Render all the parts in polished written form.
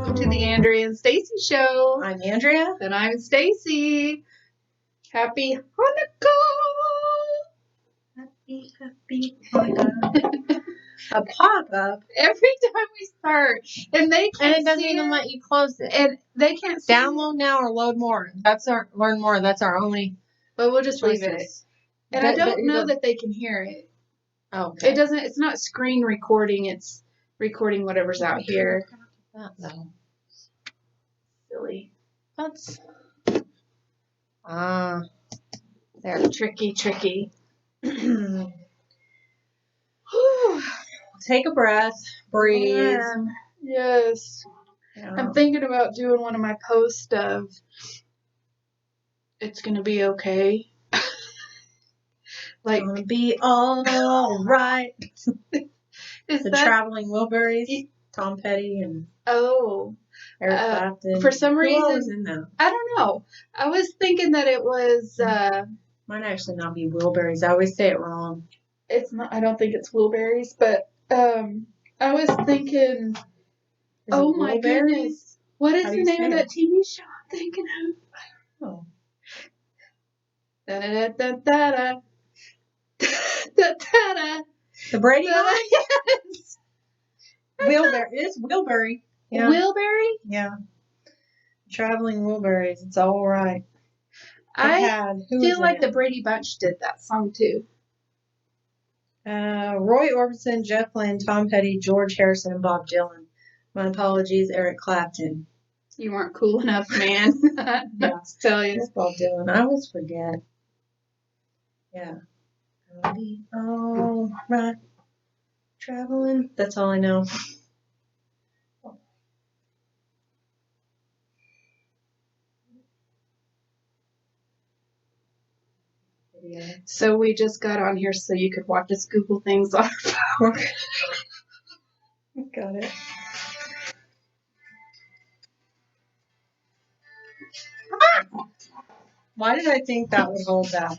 welcome to the Andrea and Stacy show. I'm Andrea. And I'm Stacy. Happy Hanukkah! Happy Hanukkah. A pop-up. Every time we start, and they can't And it doesn't see even it, let you close it. and they can't see Download now or load more. Learn more. That's our only. But we'll just leave it. choices. And I don't know that they can hear it. Okay. It doesn't. It's not screen recording. It's recording whatever's out here. No. Silly. That's. They're tricky. Whew. Take a breath. Breathe. Yes. Yeah. I'm thinking about doing one of my posts of it's gonna be okay. Like, gonna be all right. Is the that Traveling Wilburys, Tom Petty and Eric Clapton. For some Who reason, was in that? I don't know. I was thinking that it was. Might actually not be Wilburys. I always say it wrong. It's not. I don't think it's Wilburys, but I was thinking. Oh my goodness! What is the name of that TV show I'm thinking of? Oh. Da da da da da. Da-da-da. The Brady Bunch? Yes. It's Wilbury. Yeah. Wilbury? Yeah. Traveling Wilburys. It's all right. I feel like the Brady Bunch did that song too. Roy Orbison, Jeff Lynne, Tom Petty, George Harrison, and Bob Dylan. My apologies, Eric Clapton. You weren't cool enough, man. Yeah. Tell you. It's Bob Dylan. I always forget. Yeah. Gonna be all right. Traveling. That's all I know. So we just got on here so you could watch us Google things on our phone. Got it. Why did I think that would hold that?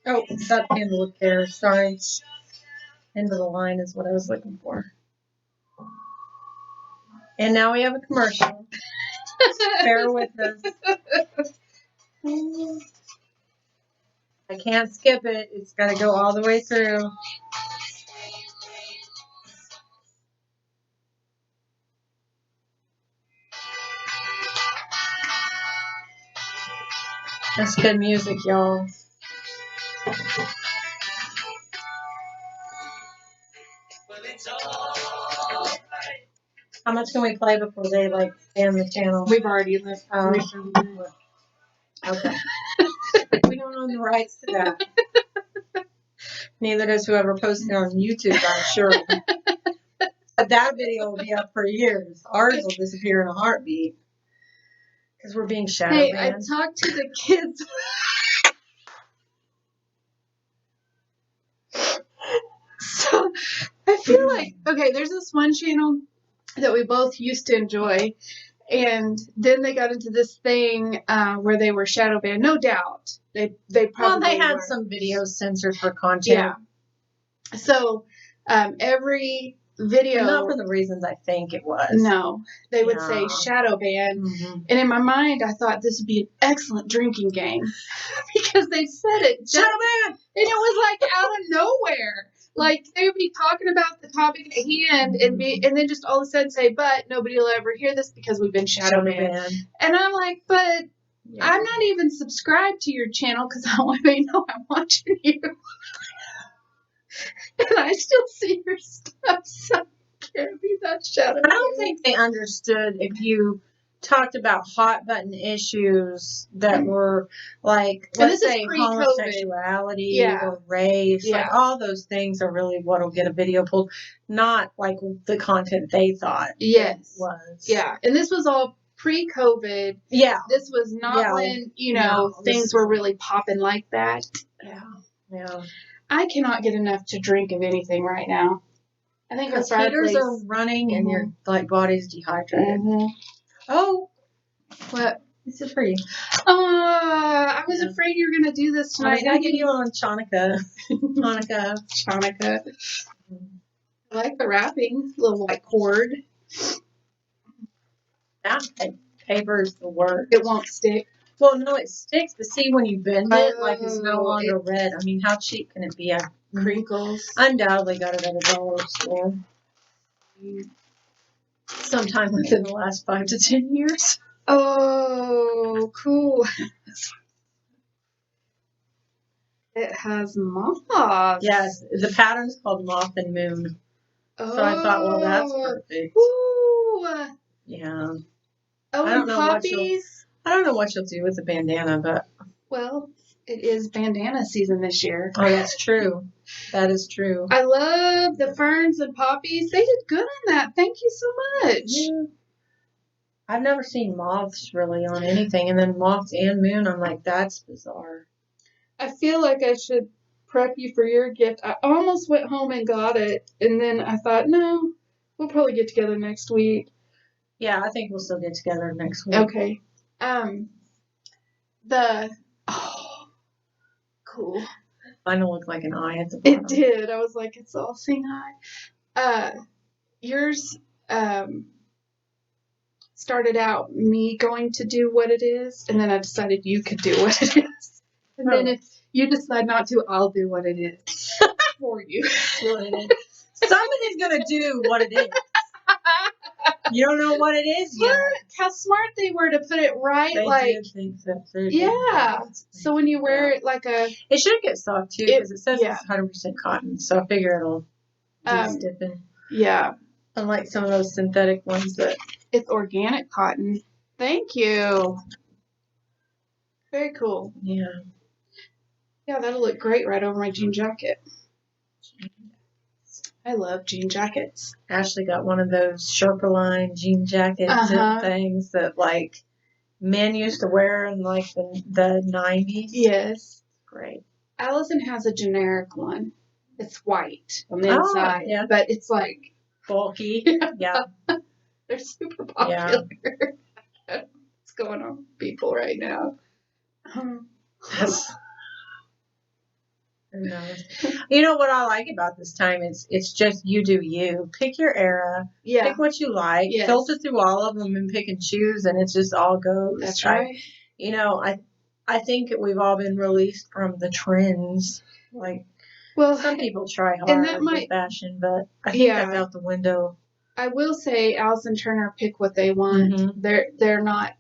Oh, that handle of care. Sorry. End of the line is what I was looking for. And now we have a commercial. Bear with us. I can't skip it. It's got to go all the way through. That's good music, y'all. How much can we play before they ban the channel? We've already left. Okay. We don't own the rights to that. Neither does whoever posted it on YouTube, I'm sure. But that video will be up for years. Ours will disappear in a heartbeat. Because we're being shadow banned. Hey, I talked to the kids. So, I feel like, okay, there's this one channel that we both used to enjoy. And then they got into this thing where they were shadow banned. No doubt. They probably had were. some videos censored for content. Yeah. So, every video. But not for the reasons I think it was. No. They would say shadow ban. Mm-hmm. And in my mind, I thought this would be an excellent drinking game. Because they said it. Shadow ban! And it was like out of nowhere. Like, they would be talking about the topic at hand and then just all of a sudden say, but nobody will ever hear this because we've been shadow banned. And I'm like, but I'm not even subscribed to your channel because I don't want anybody to know I'm watching you. And I still see your stuff, so I can't be that shadow banned. I don't think they understood if you talked about hot button issues that were like, let's say homosexuality or race, like all those things are really what'll get a video pulled, not like the content they thought it was. Yeah, and this was all pre-COVID. Yeah. This was not when, things were really popping like that. Yeah. I cannot get enough to drink of anything right now. I think our heaters are running and your body's dehydrated. Mm-hmm. Oh, what? This is for you. I was afraid you were going to do this tonight. I was going to get you on Chanukah. Chanukah. I like the wrapping, little white cord. That paper's the work. It won't stick. Well, no, it sticks, but see when you bend it, like it's no longer red. I mean, how cheap can it be? Crinkles. Undoubtedly got it at a dollar store. Sometime within the last 5 to 10 years. Oh, cool. It has moths. Yes, the pattern's called Moth and Moon. Oh. So I thought, well, that's perfect. Ooh. Yeah. Oh, and poppies. I don't know what you'll do with the bandana, but. Well, it is bandana season this year. Oh, that's true. That is true. I love the ferns and poppies. They did good on that. Thank you so much. Yeah. I've never seen moths really on anything. And then moths and moon, I'm like, that's bizarre. I feel like I should prep you for your gift. I almost went home and got it. And then I thought, no, we'll probably get together next week. Yeah, I think we'll still get together next week. Okay. Cool. Mine will look like an eye at the bottom. It did. I was like, it's all seeing eye. Yours started out me going to do what it is, and then I decided you could do what it is. And then if you decide not to, I'll do what it is for you. Somebody's going to do what it is. You don't know what it is yet. How smart they were to put it right. They did think that. Yeah. So when you wear it like a... It should get soft, too, because it says it's 100% cotton. So I figure it'll be stiffen. Yeah. Unlike some of those synthetic ones that... It's organic cotton. Thank you. Very cool. Yeah. Yeah, that'll look great right over my jean jacket. I love jean jackets. Ashley got one of those Sherpa line jean jackets and things that, like, men used to wear in, like, the 90s. Yes. Great. Allison has a generic one. It's white on the inside. Yeah. But it's, like... bulky. Yeah. They're super popular. Yeah. What's going on with people right now? Who knows? You know what I like about this time? It's just you do you. Pick your era. Yeah. Pick what you like. Yes. Filter through all of them and pick and choose, and it just all goes. That's right. I think we've all been released from the trends. Like, well, some people try hard with fashion, but I think that's out the window. I will say, Allison Turner pick what they want. Mm-hmm. They're not.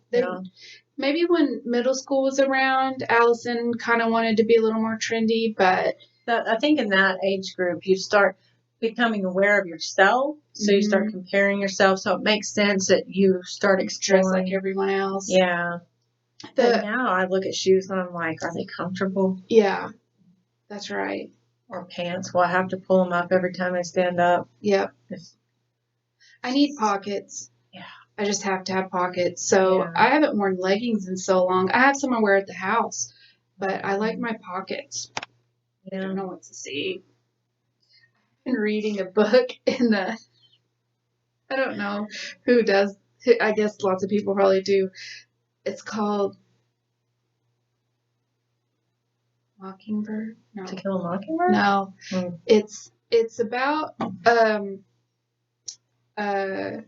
Maybe when middle school was around, Allison kind of wanted to be a little more trendy, but... I think in that age group, you start becoming aware of yourself, so you start comparing yourself, so it makes sense that you start exploring. Dress like everyone else. Yeah. But now I look at shoes and I'm like, are they comfortable? Yeah, that's right. Or pants. Well, I have to pull them up every time I stand up. Yep. I need pockets. Yeah. I just have to have pockets. So I haven't worn leggings in so long. I have some I wear at the house, but I like my pockets. Yeah. I don't know what to see. I've been reading a book I don't know who does. I guess lots of people probably do. It's called Mockingbird. No. To Kill a Mockingbird? No. It's about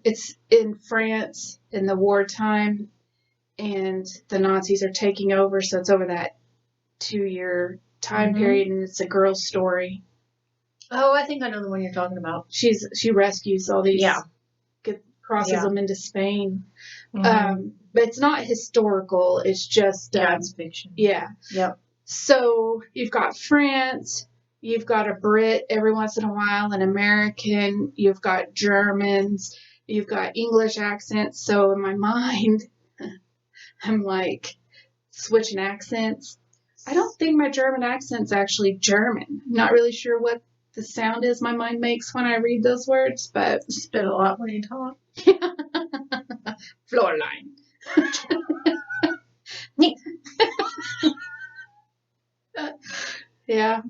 it's in France in the wartime, and the Nazis are taking over, so it's over that 2-year time period, and it's a girl's story. Oh, I think I know the one you're talking about. She rescues all these, crosses them into Spain. But it's not historical, it's just it's fiction. Yeah. Yep. So you've got France, you've got a Brit every once in a while, an American, you've got Germans, you've got English accents. So in my mind, I'm like switching accents. I don't think my German accent's actually German. I'm not really sure what the sound is my mind makes when I read those words, but spit a lot when you talk. Floorline. Yeah.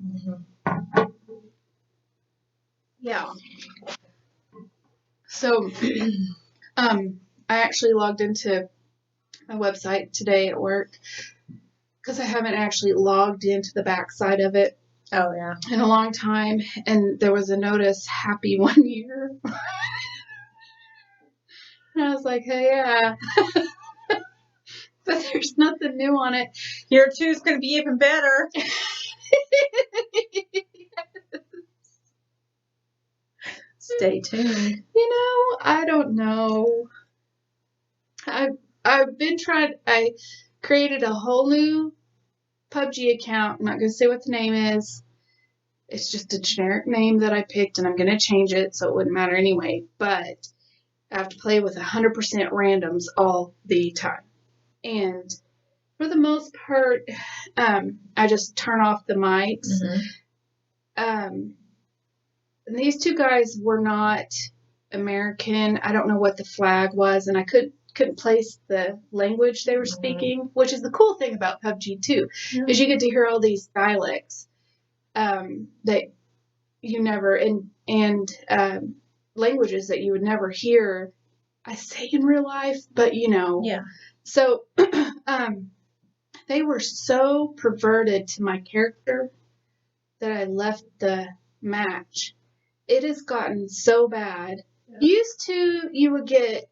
Yeah. So, I actually logged into my website today at work because I haven't actually logged into the backside of it. Oh, yeah. In a long time. And there was a notice, happy 1 year. And I was like, hey, yeah. But there's nothing new on it. Year 2 is going to be even better. Stay tuned. I don't know. I've been trying. I created a whole new PubG account. I'm not going to say what the name is. It's just a generic name that I picked, and I'm going to change it so it wouldn't matter anyway. But I have to play with 100% randoms all the time. And for the most part, I just turn off the mics. And these two guys were not American. I don't know what the flag was, and I couldn't place the language they were speaking, which is the cool thing about PubG too, is you get to hear all these dialects that you never and languages that you would never hear. I say in real life, but Yeah. So they were so perverted to my character that I left the match. It has gotten so bad. Yeah. Used to, you would get,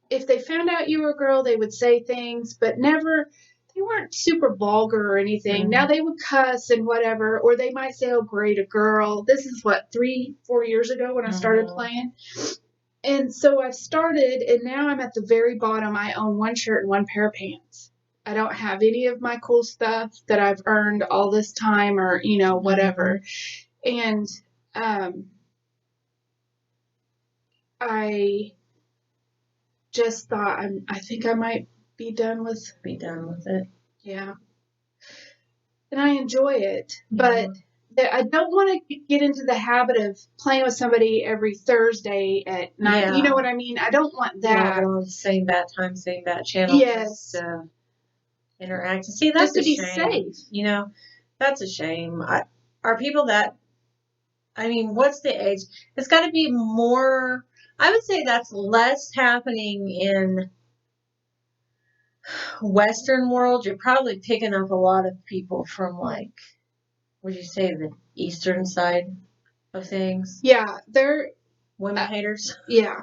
if they found out you were a girl, they would say things, but never, they weren't super vulgar or anything. Now they would cuss and whatever, or they might say, oh, great, a girl. This is what, 3-4 years ago when I started playing. And so I started, and now I'm at the very bottom. I own 1 shirt and 1 pair of pants. I don't have any of my cool stuff that I've earned all this time or, whatever. And I just thought, I think I might be done with it. Yeah. And I enjoy it, but I don't want to get into the habit of playing with somebody every Thursday at 9. Yeah. You know what I mean? I don't want that. Yeah, on same bat time, same bat channel. Yes. Just interact. See, that's just to a be shame. safe. That's a shame. Are people that, what's the age? It's got to be more, I would say that's less happening in Western world. You're probably picking up a lot of people from, would you say, the Eastern side of things? Yeah, they're women haters. Yeah,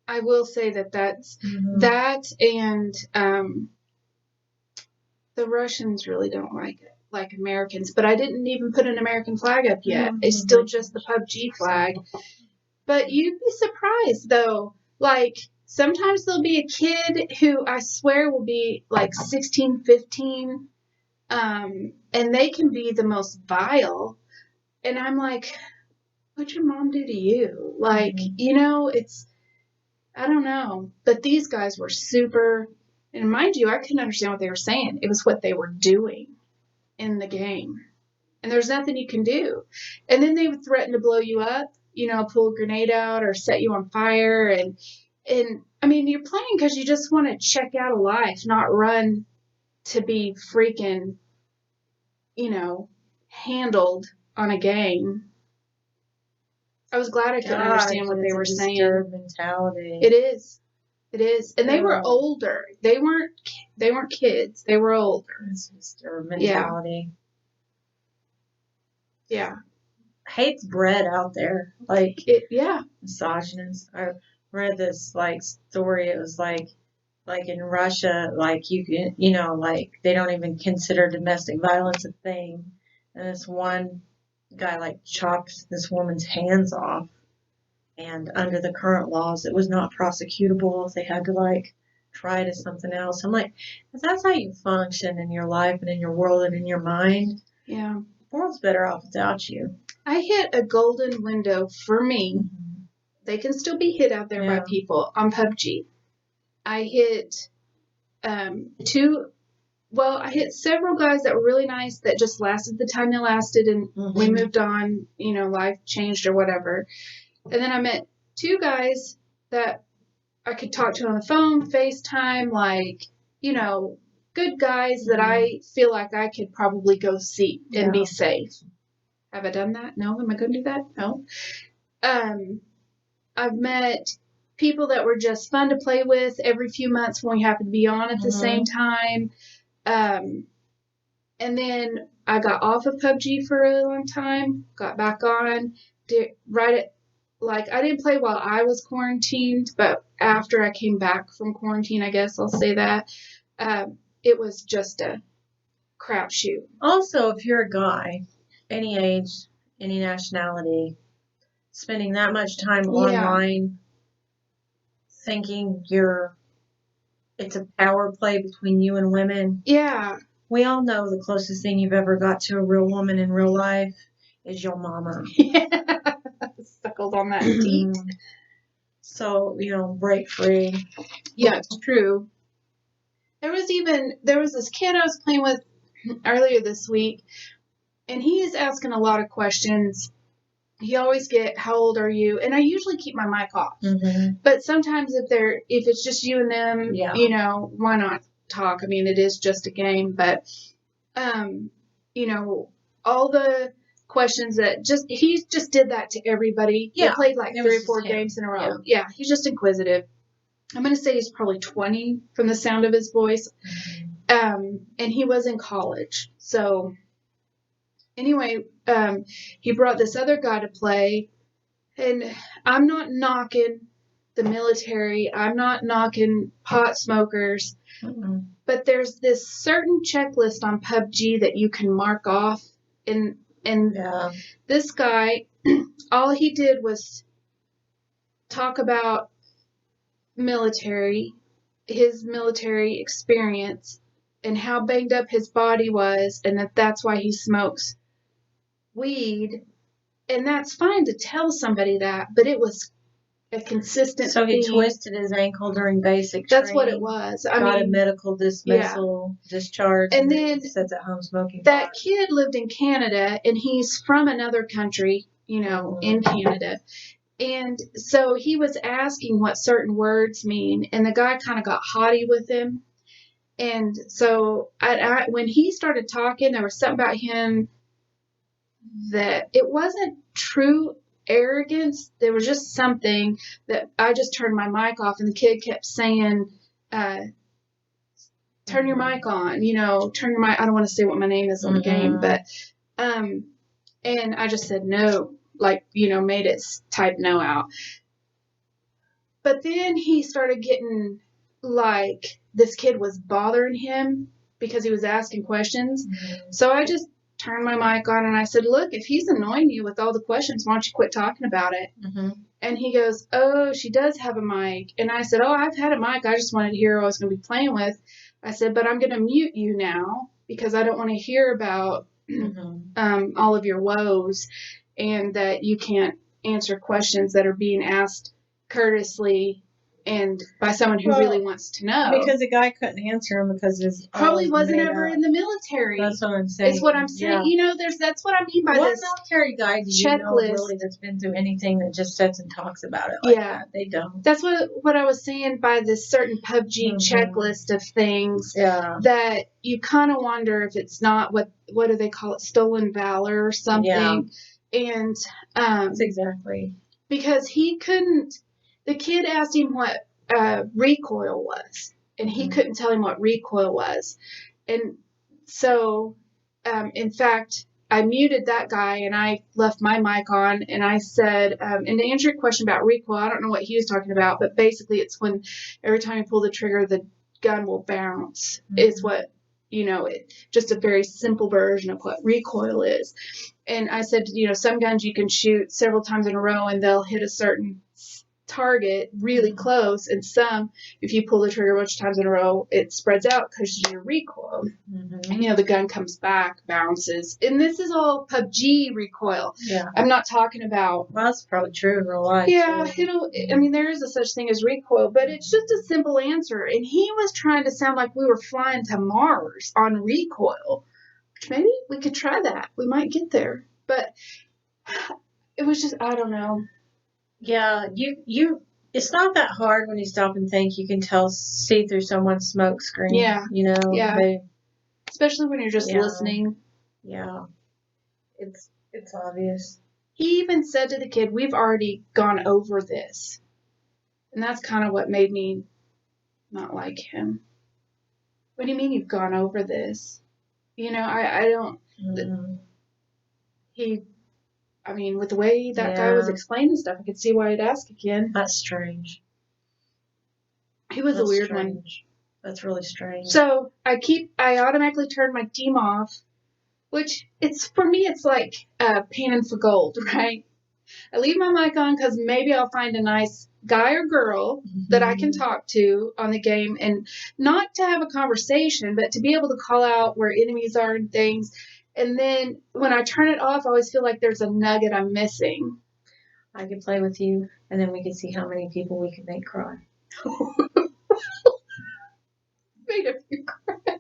I will say that's that, and the Russians really don't like Americans. But I didn't even put an American flag up yet. It's still just the PubG flag. But you'd be surprised though. Sometimes there'll be a kid who I swear will be 16, 15, and they can be the most vile. And I'm like, what'd your mom do to you? It's, I don't know. But these guys were super, and mind you, I couldn't understand what they were saying. It was what they were doing in the game. And there's nothing you can do. And then they would threaten to blow you up, pull a grenade out or set you on fire. And you're playing because you just want to check out of life, not run to be freaking, handled on a game. I was glad I could understand what they were saying. Mentality. It is. And they were older. They weren't kids. They were older. It's disturbed mentality. Yeah. Hate's bred out there. Yeah. Misogynist. I read this story. It was in Russia, you can, they don't even consider domestic violence a thing. And this one guy chopped this woman's hands off, and under the current laws it was not prosecutable. They had to try it as something else. I'm like, if that's how you function in your life and in your world and in your mind, yeah, the world's better off without you. I hit a golden window for me. They can still be hit out there by people on PubG. I hit I hit several guys that were really nice that just lasted the time they lasted, and we moved on, life changed or whatever. And then I met 2 guys that I could talk to on the phone, FaceTime, good guys that I feel like I could probably go see and be safe. Have I done that? No. Am I going to do that? No. I've met people that were just fun to play with every few months when we happen to be on at the same time. And then I got off of PubG for a really long time, got back on, I didn't play while I was quarantined, but after I came back from quarantine, I guess I'll say that, it was just a crapshoot. Also, if you're a guy, any age, any nationality, spending that much time online, thinking it's a power play between you and women. Yeah. We all know the closest thing you've ever got to a real woman in real life is your mama. Yeah. Suckled on that teat. So, break free. Yeah, it's true. There was this kid I was playing with earlier this week, and he is asking a lot of questions. He always get, how old are you? And I usually keep my mic off. Mm-hmm. But sometimes if it's just you and them, why not talk? I mean, it is just a game, but, all the questions he just did that to everybody. Yeah. He played like 3 or 4 games in a row. Yeah. He's just inquisitive. I'm going to say he's probably 20 from the sound of his voice. Mm-hmm. And he was in college. So anyway, he brought this other guy to play, and I'm not knocking the military. I'm not knocking pot smokers. Mm-hmm. But there's this certain checklist on PubG that you can mark off. And this guy, all he did was talk about his military experience, and how banged up his body was, and that's why he smokes weed. And that's fine to tell somebody that, but it was a consistent So he twisted his ankle during basic training. That's what it was. Got a medical dismissal, discharge, and then sits at home smoking. That kid lived in Canada, and he's from another country, in Canada. And so he was asking what certain words mean, and the guy kind of got haughty with him. And so when he started talking, there was something about him that it wasn't true arrogance. There was just something that I just turned my mic off, and the kid kept saying, turn your mic on, turn your mic. I don't want to say what my name is on the game, but, and I just said no, made it type no out. But then he started getting this kid was bothering him because he was asking questions. Mm-hmm. So I just turned my mic on, and I said, look, if he's annoying you with all the questions, why don't you quit talking about it? Mm-hmm. And he goes, oh, she does have a mic. And I said, oh, I've had a mic. I just wanted to hear who I was going to be playing with. I said, but I'm going to mute you now because I don't want to hear about all of your woes, and that you can't answer questions that are being asked courteously and by someone who really wants to know. Because the guy couldn't answer him because his probably wasn't ever in the military. That's what I'm saying. It's what I'm saying. Yeah. That's what I mean by what this military guy do you checklist. Know really that's been through anything that just sits and talks about it like that? They don't. That's what I was saying by this certain PubG checklist of things that you kind of wonder if it's not what do they call it, stolen valor or something. Yeah. And that's exactly. Because the kid asked him what recoil was, and he couldn't tell him what recoil was. And so, in fact, I muted that guy, and I left my mic on, and I said, and to answer your question about recoil, I don't know what he was talking about, but basically it's when every time you pull the trigger, the gun will bounce. Mm-hmm. It's what, just a very simple version of what recoil is. And I said, some guns you can shoot several times in a row, and they'll hit a certain target really close, and some, if you pull the trigger a bunch of times in a row, it spreads out because of your recoil. Mm-hmm. And, the gun comes back, bounces, and this is all PubG recoil. Yeah, I'm not talking about. Well, that's probably true in real life. Yeah, there is a such thing as recoil, but it's just a simple answer. And he was trying to sound like we were flying to Mars on recoil. Maybe we could try that. We might get there, but it was just, I don't know. Yeah, it's not that hard when you stop and think. You can see through someone's smoke screen. Yeah. Yeah. Especially when you're just listening. Yeah. It's obvious. He even said to the kid, we've already gone over this. And that's kind of what made me not like him. What do you mean you've gone over this? I don't. With the way that guy was explaining stuff, I could see why he'd ask again. That's strange. He was a weird one. That's really strange. So I automatically turn my team off, which for me, it's like panning for gold, right? I leave my mic on because maybe I'll find a nice guy or girl that I can talk to on the game, and not to have a conversation, but to be able to call out where enemies are and things. And then when I turn it off, I always feel like there's a nugget I'm missing. I could play with you, and then we could see how many people we could make cry. Made a few cry.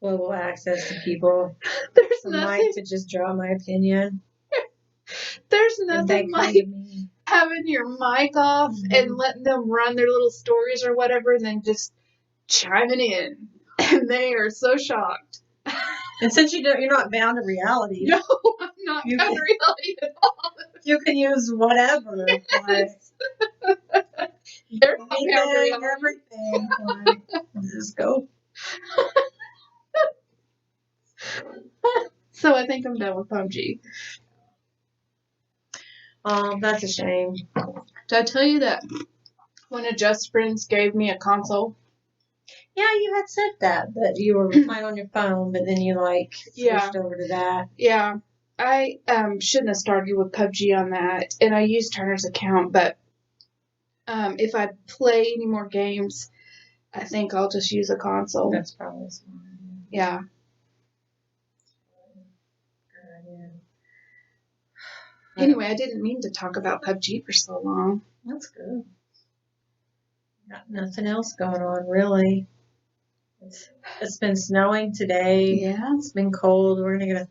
Global access to people. There's nothing to just draw my opinion. There's nothing like having your mic off and letting them run their little stories or whatever, and then just chiming in, and they are so shocked. And since you're not bound to reality. No, I'm not bound to reality at all. You can use whatever. Yes. You're not bound to reality. Everything. Just go. So I think I'm done with PubG. That's a shame. Did I tell you that one of Just Friends gave me a console? Yeah, you had said that you were playing on your phone, but then you switched over to that. Yeah, I shouldn't have started with PubG on that, and I used Turner's account, but if I play any more games, I think I'll just use a console. That's probably smart. Yeah. Anyway, I didn't mean to talk about PubG for so long. That's good. Got nothing else going on, really. It's been snowing today. Yeah. It's been cold. We're going to get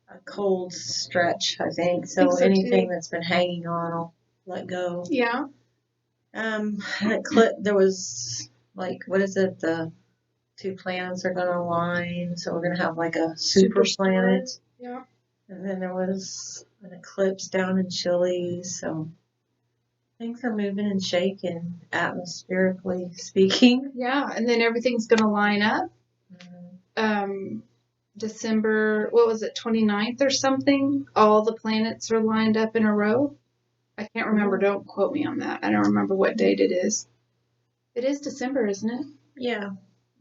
a cold stretch, I think. So anything that's been hanging on, I'll let go. Yeah. There was, what is it? The 2 planets are going to align. So we're going to have a super planet. Yeah. And then there was an eclipse down in Chile, so things are moving and shaking, atmospherically speaking. Yeah, and then everything's going to line up. December, 29th or something? All the planets are lined up in a row. I can't remember. Don't quote me on that. I don't remember what date it is. It is December, isn't it? Yeah.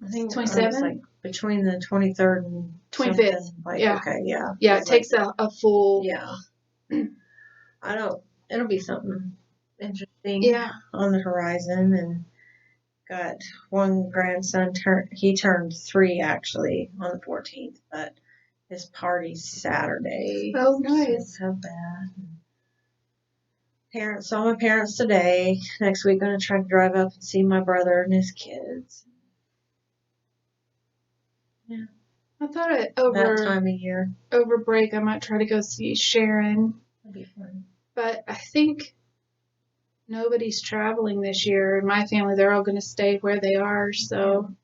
I think 27th? Between the 23rd and 25th. Yeah. Okay, yeah. Yeah, it takes a full... Yeah. It'll be something interesting on the horizon. And got one grandson, he turned 3 actually on the 14th, but his party's Saturday. Oh, nice. So bad. Saw my parents today. Next week, going to try to drive up and see my brother and his kids. Yeah. I thought over that time of year. Over break, I might try to go see Sharon. That'd be fun. But I think nobody's traveling this year. In my family, they're all going to stay where they are. So,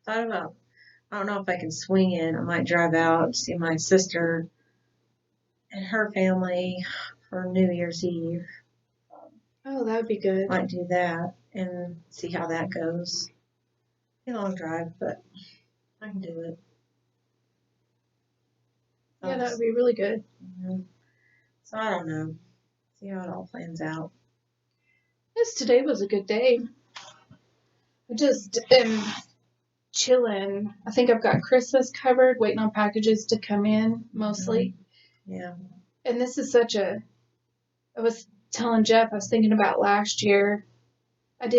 I don't know if I can swing in. I might drive out, see my sister and her family for New Year's Eve. Oh, that would be good. Might do that and see how that goes. It's a long drive, but I can do it. Yeah, that would be really good. Mm-hmm. So I don't know. See how it all plans out. Yes, today was a good day. I just am chilling. I think I've got Christmas covered, waiting on packages to come in, mostly. Yeah. And this is I was telling Jeff, I was thinking about last year. I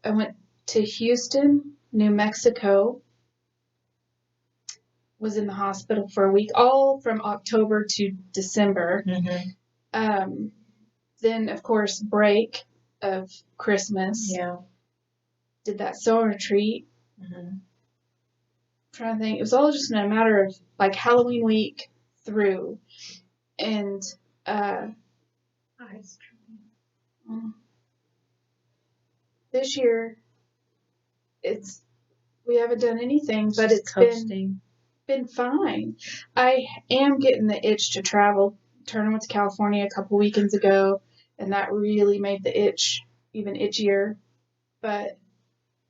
went to Houston, New Mexico. Was in the hospital for a week, all from October to December. Mm-hmm. Then, of course, break of Christmas. Yeah. Did that sewing retreat. Mm-hmm. Trying to think. It was all just in a matter of Halloween week through. And this year, we haven't done anything, but it's been fine. I am getting the itch to travel. Turner went to California a couple weekends ago, and that really made the itch even itchier. But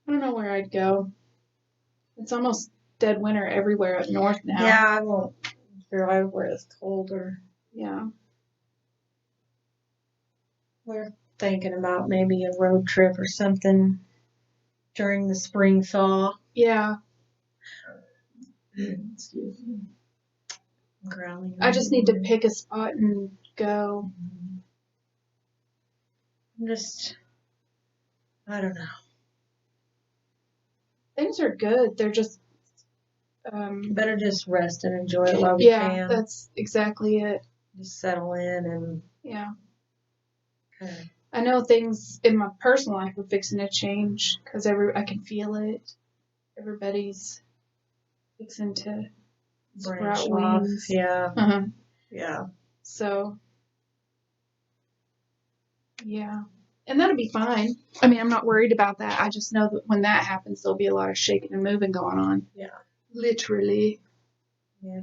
I don't know where I'd go. It's almost dead winter everywhere up north now. Yeah, I won't drive where it's colder. Yeah. We're thinking about maybe a road trip or something during the spring thaw. Yeah. Excuse me. Growling. I just need to pick a spot and go. I don't know. Things are good. They're just better just rest and enjoy it while we can. Yeah, that's exactly it. Just settle in and I know things in my personal life are fixing to change because I can feel it. Everybody's fixing to sprout wings. Yeah. Uh-huh. Yeah. So, yeah. And that'll be fine. I mean, I'm not worried about that. I just know that when that happens, there'll be a lot of shaking and moving going on. Yeah. Literally. Yeah.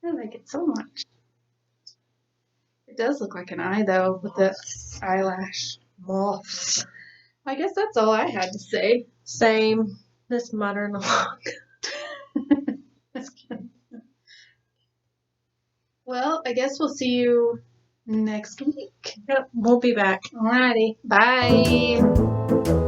I like it so much. It does look like an eye, though, with the eyelash. Moths. I guess that's all I had to say. Same. Just muttering along. Well, I guess we'll see you next week. Yep, we'll be back. Alrighty. Bye.